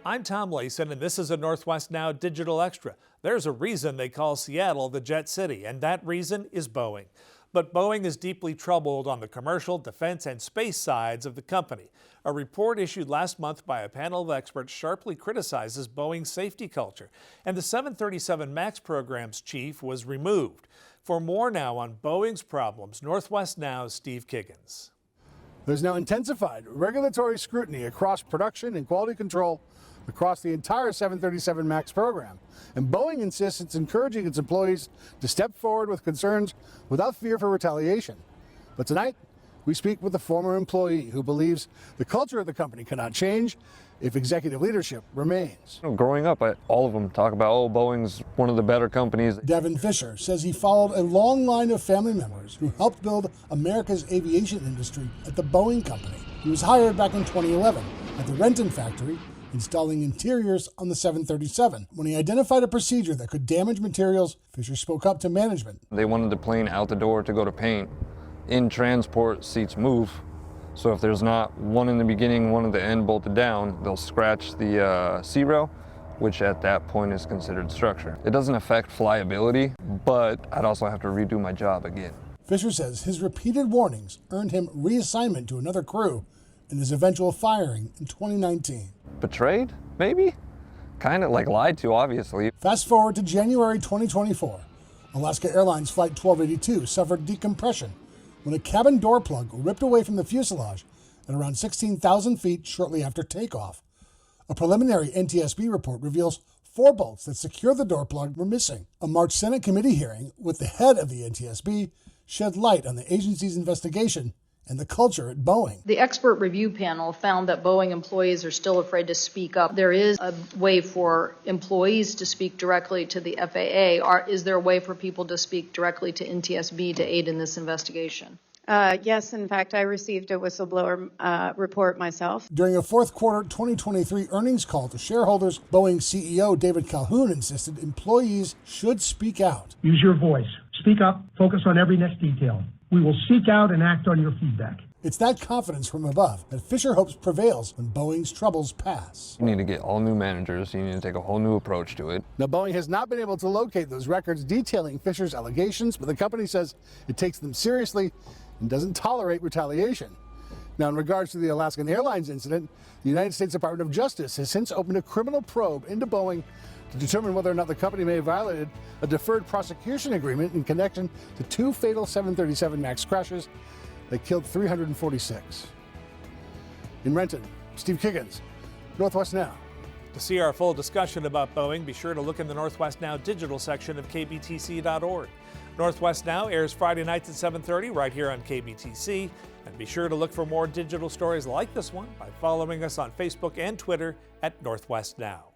I'm Tom Layson, and this is a Northwest Now Digital Extra. There's a reason they call Seattle the Jet City, and that reason is Boeing. But Boeing is deeply troubled on the commercial, defense, and space sides of the company. A report issued last month by a panel of experts sharply criticizes Boeing's safety culture, and the 737 MAX program's chief was removed. For more now on Boeing's problems, Northwest Now's Steve Kiggins. There's now intensified regulatory scrutiny across production and quality control across the entire 737 MAX program. And Boeing insists it's encouraging its employees to step forward with concerns without fear for retaliation. But tonight, we speak with a former employee who believes the culture of the company cannot change if executive leadership remains. Growing up, all of them talk about, Boeing's one of the better companies. Devin Fisher says he followed a long line of family members who helped build America's aviation industry at the Boeing company. He was hired back in 2011 at the Renton factory, installing interiors on the 737. When he identified a procedure that could damage materials, Fisher spoke up to management. They wanted the plane out the door to go to paint. In transport, seats move. So if there's not one in the beginning, one at the end bolted down, they'll scratch the C-rail, which at that point is considered structure. It doesn't affect flyability, but I'd also have to redo my job again. Fisher says his repeated warnings earned him reassignment to another crew and his eventual firing in 2019. Betrayed? Maybe? Kind of lied to, obviously. Fast forward to January 2024. Alaska Airlines Flight 1282 suffered decompression when a cabin door plug ripped away from the fuselage at around 16,000 feet shortly after takeoff. A preliminary NTSB report reveals 4 bolts that secure the door plug were missing. A March Senate committee hearing with the head of the NTSB shed light on the agency's investigation and the culture at Boeing. The expert review panel found that Boeing employees are still afraid to speak up. There is a way for employees to speak directly to the FAA. Is there a way for people to speak directly to NTSB to aid in this investigation? Yes, in fact, I received a whistleblower report myself. During a fourth quarter 2023 earnings call to shareholders, Boeing CEO David Calhoun insisted employees should speak out. Use your voice. Speak up. Focus on every next detail. We will seek out and act on your feedback. It's that confidence from above that Fisher hopes prevails when Boeing's troubles pass. You need to get all new managers. You need to take a whole new approach to it. Now, Boeing has not been able to locate those records detailing Fisher's allegations, but the company says it takes them seriously and doesn't tolerate retaliation. Now, in regards to the Alaskan Airlines incident, the United States Department of Justice has since opened a criminal probe into Boeing to determine whether or not the company may have violated a deferred prosecution agreement in connection to 2 fatal 737 MAX crashes that killed 346. In Renton, Steve Kiggins, Northwest Now. To see our full discussion about Boeing, be sure to look in the Northwest Now digital section of kbtc.org. Northwest Now airs Friday nights at 7:30 right here on KBTC. And be sure to look for more digital stories like this one by following us on Facebook and Twitter at Northwest Now.